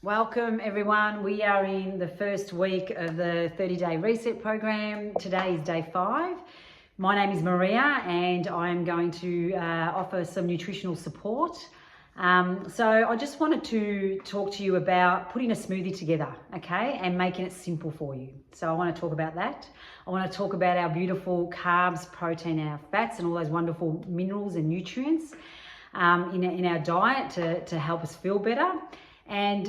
Welcome everyone. We are in the first week of the 30-day reset program. Today is day 5. My name is Maria and I am going to offer some nutritional support. So I just wanted to talk to you about putting a smoothie together, okay, and making it simple for you. So I want to talk about that. I want to talk about our beautiful carbs, protein, our fats and all those wonderful minerals and nutrients in our diet to help us feel better. And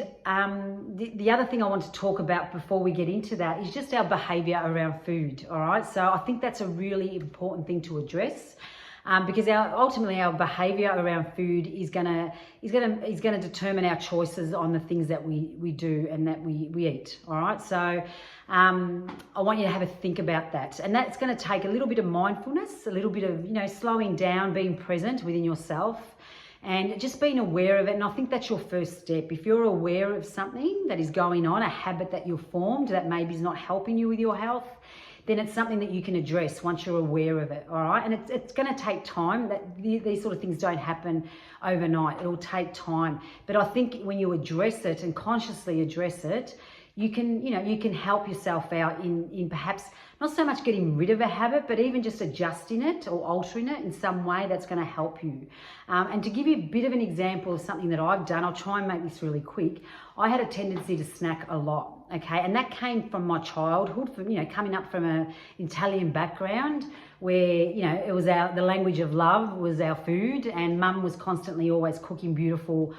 the other thing I want to talk about before we get into that is just our behavior around food. All right, so I think that's a really important thing to address because ultimately our behavior around food is gonna determine our choices on the things that we do and that we eat. All right, so I want you to have a think about that, and that's going to take a little bit of mindfulness, a little bit of slowing down, being present within yourself, and just being aware of it. And I think that's your first step. If you're aware of something that is going on, a habit that you've formed that maybe is not helping you with your health, then it's something that you can address once you're aware of it, all right? And it's going to take time. These sort of things don't happen overnight. It'll take time. But I think when you address it and consciously address it, you can help yourself out in perhaps not so much getting rid of a habit, but even just adjusting it or altering it in some way that's going to help you. And to give you a bit of an example of something that I've done, I'll try and make this really quick. I had a tendency to snack a lot, okay? And that came from my childhood, from coming up from an Italian background where, it was the language of love was our food, and mum was constantly always cooking beautiful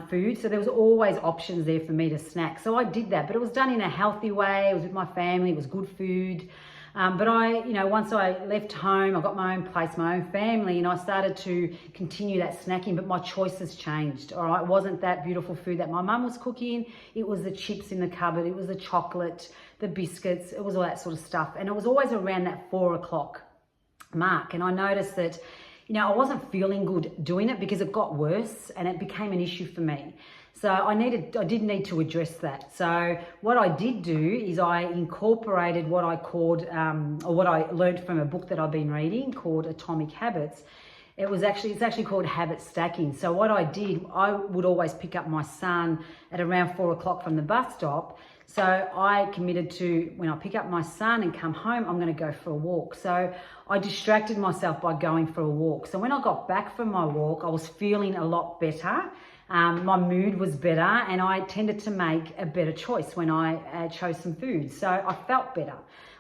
food. So there was always options there for me to snack. So I did that, but it was done in a healthy way. It was with my family. It was good food. But once I left home, I got my own place, my own family, and I started to continue that snacking, but my choices changed, all right? It wasn't that beautiful food that my mum was cooking. It was the chips in the cupboard. It was the chocolate, the biscuits. It was all that sort of stuff. And it was always around that 4 o'clock mark. And I noticed that I wasn't feeling good doing it because it got worse and it became an issue for me. So I did need to address that. So what I did do is I incorporated what I called, or what I learned from a book that I've been reading called Atomic Habits. It's actually called habit stacking. So what I did, I would always pick up my son at around 4 o'clock from the bus stop. So I committed to, when I pick up my son and come home, I'm going to go for a walk. So I distracted myself by going for a walk. So when I got back from my walk, I was feeling a lot better. My mood was better, and I tended to make a better choice when I chose some food. So I felt better.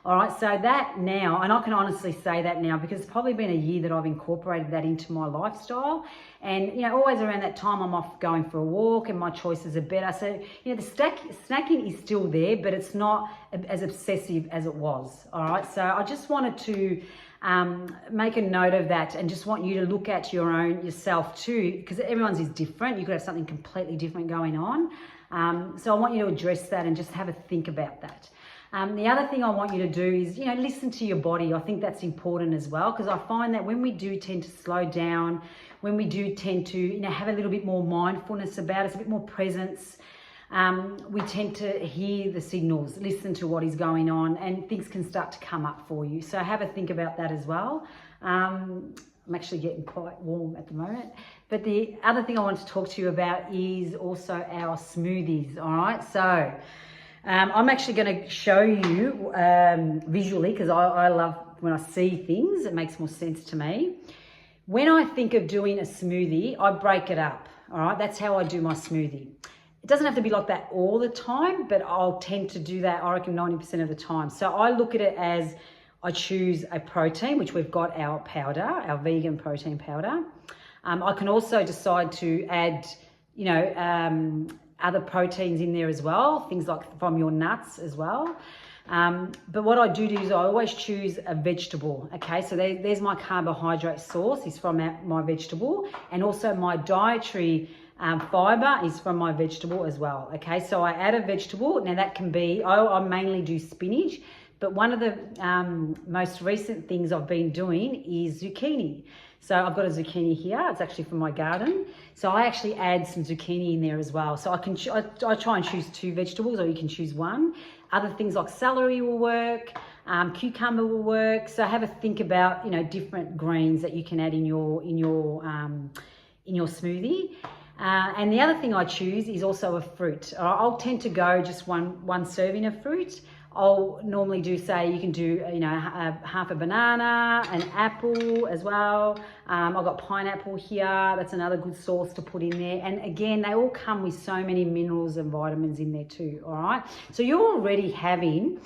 All right, so that now, and I can honestly say that now because it's probably been a year that I've incorporated that into my lifestyle. And, always around that time I'm off going for a walk and my choices are better. So, the snacking is still there, but it's not as obsessive as it was. All right, so I just wanted to make a note of that and just want you to look at yourself too, because everyone's is different. You could have something completely different going on. So I want you to address that and just have a think about that. The other thing I want you to do is, listen to your body. I think that's important as well, because I find that when we do tend to slow down, when we do tend to, have a little bit more mindfulness about us, a bit more presence, we tend to hear the signals, listen to what is going on, and things can start to come up for you. So have a think about that as well. I'm actually getting quite warm at the moment. But the other thing I want to talk to you about is also our smoothies, all right? So I'm actually going to show you visually, because I love when I see things. It makes more sense to me. When I think of doing a smoothie, I break it up, all right? That's how I do my smoothie. It doesn't have to be like that all the time, but I'll tend to do that, I reckon, 90% of the time. So I look at it as I choose a protein, which we've got our powder, our vegan protein powder. I can also decide to add, other proteins in there as well, things like from your nuts as well. But what I do is I always choose a vegetable, okay? So there's my carbohydrate source, is from my vegetable, and also my dietary fiber is from my vegetable as well, okay? So I add a vegetable. Now that can be, I mainly do spinach, but one of the most recent things I've been doing is zucchini. So I've got a zucchini here. It's actually from my garden. So I actually add some zucchini in there as well. So I try and choose 2 vegetables, or you can choose 1. Other things like celery will work, cucumber will work. So have a think about different greens that you can add in your smoothie. And the other thing I choose is also a fruit. I'll tend to go just one serving of fruit. I'll normally do, say, you can do, half a banana, an apple as well. I've got pineapple here. That's another good source to put in there. And again, they all come with so many minerals and vitamins in there too, all right? So you're already having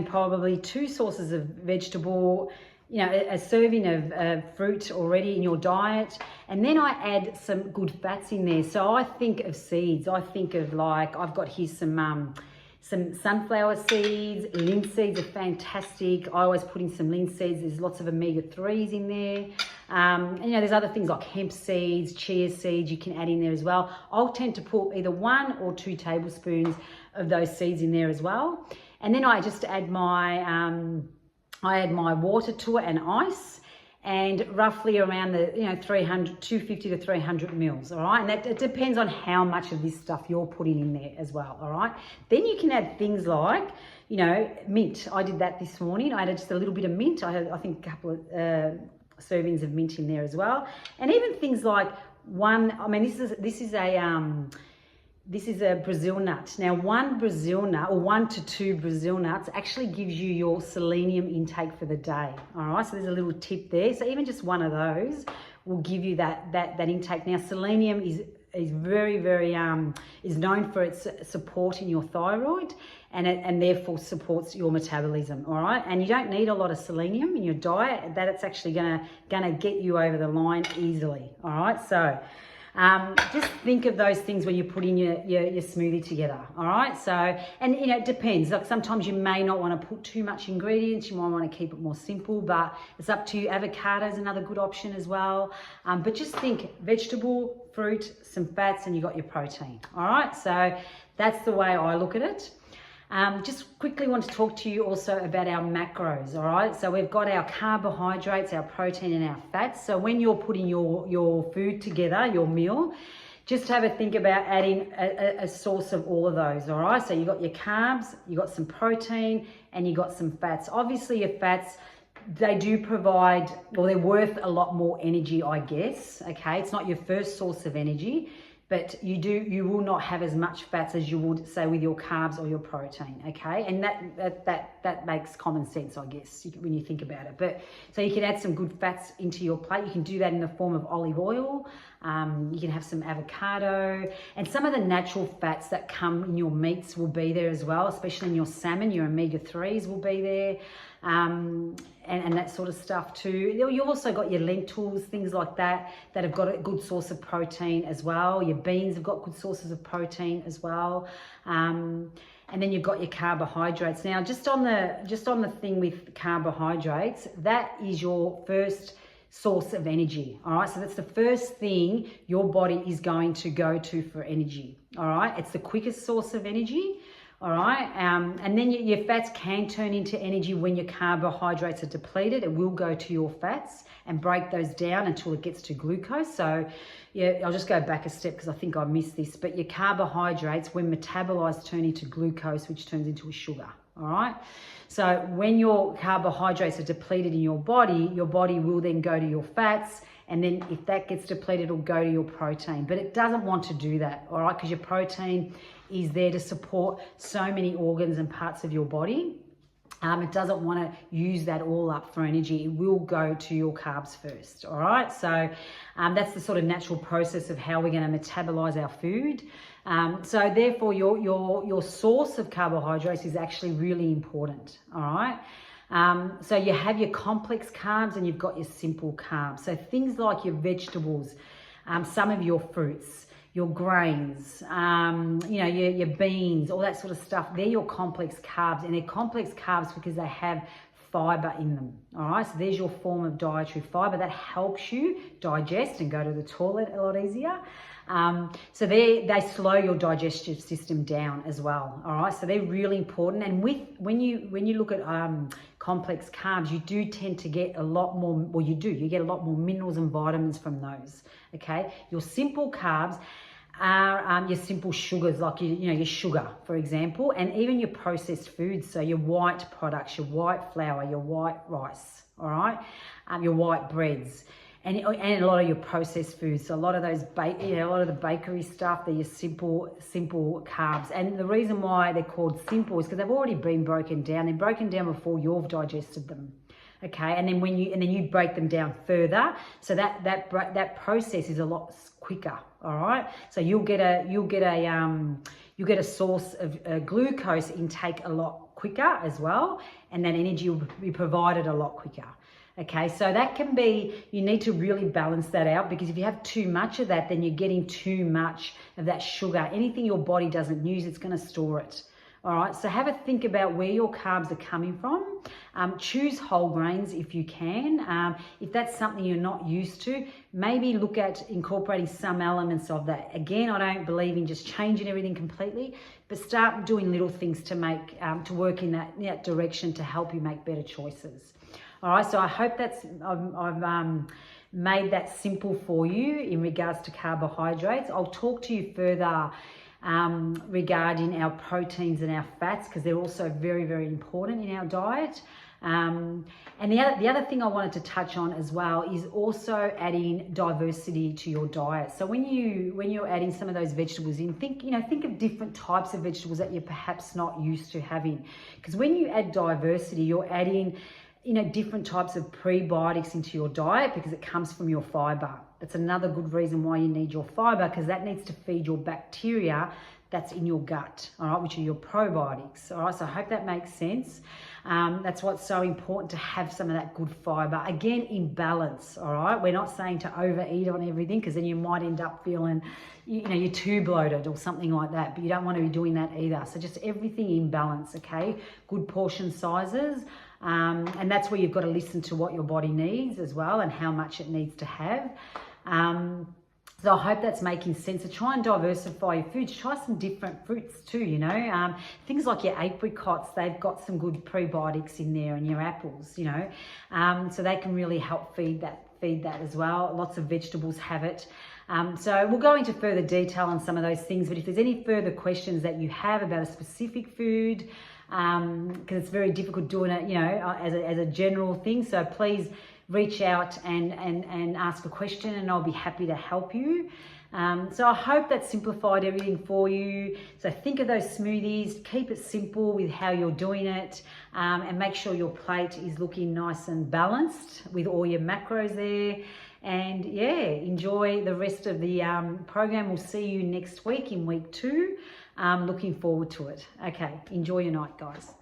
probably 2 sources of vegetable, a serving of fruit already in your diet. And then I add some good fats in there. So I think of seeds. I think of, like, I've got here some sunflower seeds. Linseeds are fantastic. I always put in some linseeds. There's lots of omega-3s in there. And there's other things like hemp seeds, chia seeds you can add in there as well. I'll tend to put either 1 or 2 tablespoons of those seeds in there as well. And then I just add my water to it and ice, and roughly around the 250 to 300 mils, all right? And it depends on how much of this stuff you're putting in there as well, all right? Then you can add things like, mint. I did that this morning. I added just a little bit of mint. I had, I think, a couple of servings of mint in there as well. And even things like this is a Brazil nut. Now, 1 Brazil nut, or 1 to 2 Brazil nuts, actually gives you your selenium intake for the day. All right, so there's a little tip there. So even just 1 of those will give you that intake. Now, selenium is very, very is known for its support in your thyroid, and therefore supports your metabolism. All right, and you don't need a lot of selenium in your diet. That it's actually gonna get you over the line easily. All right, so. Just think of those things when you're putting your smoothie together, all right? So, and it depends. Like, sometimes you may not want to put too much ingredients. You might want to keep it more simple, but it's up to you. Avocado is another good option as well. But just think vegetable, fruit, some fats, and you got your protein, all right? So that's the way I look at it. Just quickly want to talk to you also about our macros, all right? So we've got our carbohydrates, our protein, and our fats. So when you're putting your food together, your meal, just have a think about adding a source of all of those, all right? So you got your carbs, you got some protein, and you got some fats. Obviously, your fats, they do provide, well, they're worth a lot more energy, I guess, okay? It's not your first source of energy, but you will not have as much fats as you would, say, with your carbs or your protein, okay? And that makes common sense, I guess, when you think about it. But so you can add some good fats into your plate. You can do that in the form of olive oil. You can have some avocado, and some of the natural fats that come in your meats will be there as well, especially in your salmon. Your omega-3s will be there. And that sort of stuff too. You've also got your lentils, things like that have got a good source of protein as well. Your beans have got good sources of protein as well. And then you've got your carbohydrates. Now, just on the thing with carbohydrates, that is your first source of energy. All right, so that's the first thing your body is going to go to for energy. All right, it's the quickest source of energy. All right, and then your fats can turn into energy when your carbohydrates are depleted. It will go to your fats and break those down until it gets to glucose. So, yeah, I'll just go back a step because I think I missed this. But your carbohydrates, when metabolized, turn into glucose, which turns into a sugar. All right, so when your carbohydrates are depleted in your body will then go to your fats. And then if that gets depleted, it'll go to your protein. But it doesn't want to do that, all right? Because your protein is there to support so many organs and parts of your body. It doesn't want to use that all up for energy. It will go to your carbs first, all right? So that's the sort of natural process of how we're going to metabolize our food. So therefore, your source of carbohydrates is actually really important, all right? So you have your complex carbs and you've got your simple carbs. So things like your vegetables, some of your fruits, your grains, your beans, all that sort of stuff. They're your complex carbs, and they're complex carbs because they have fiber in them. All right, so there's your form of dietary fiber that helps you digest and go to the toilet a lot easier. So they slow your digestive system down as well. All right, so they're really important. And when you look at complex carbs, you do tend to get a lot more. Well, you get a lot more minerals and vitamins from those. Okay, your simple carbs are your simple sugars, like your sugar, for example, and even your processed foods. So your white products, your white flour, your white rice. All right, your white breads. and a lot of your processed foods. So a lot of those, a lot of the bakery stuff, they're your simple carbs. And the reason why they're called simple is because they've already been broken down. They're broken down before you've digested them. Okay, and then you break them down further, so that process is a lot quicker. All right, so you'll get a source of glucose intake a lot quicker as well, and that energy will be provided a lot quicker. Okay, so that can be, you need to really balance that out, because if you have too much of that, then you're getting too much of that sugar. Anything your body doesn't use, it's going to store it. All right, so have a think about where your carbs are coming from. Choose whole grains if you can. If that's something you're not used to, maybe look at incorporating some elements of that. Again, I don't believe in just changing everything completely, but start doing little things to make to work in that direction to help you make better choices. All right, so I hope I've made that simple for you in regards to carbohydrates. I'll talk to you further regarding our proteins and our fats, because they're also very, very important in our diet. And the other thing I wanted to touch on as well is also adding diversity to your diet. So when you're adding some of those vegetables in, think of different types of vegetables that you're perhaps not used to having, because when you add diversity, you're adding different types of prebiotics into your diet, because it comes from your fiber. That's another good reason why you need your fiber, because that needs to feed your bacteria that's in your gut, all right, which are your probiotics. All right, so I hope that makes sense. That's what's so important, to have some of that good fiber. Again, in balance, all right? We're not saying to overeat on everything, because then you might end up feeling, you're too bloated or something like that, but you don't want to be doing that either. So just everything in balance, okay? Good portion sizes. And that's where you've got to listen to what your body needs as well, and how much it needs to have. So I hope that's making sense. So try and diversify your foods. Try some different fruits too, things like your apricots, they've got some good prebiotics in there, and your apples, so they can really help feed that as well. Lots of vegetables have it. So we'll go into further detail on some of those things, but if there's any further questions that you have about a specific food, because it's very difficult doing it, as a general thing, so please reach out and ask a question, and I'll be happy to help you. So I hope that simplified everything for you. So think of those smoothies, keep it simple with how you're doing it, and make sure your plate is looking nice and balanced with all your macros there. And yeah, enjoy the rest of the program. We'll see you next week in week 2. Looking forward to it. Okay, enjoy your night, guys.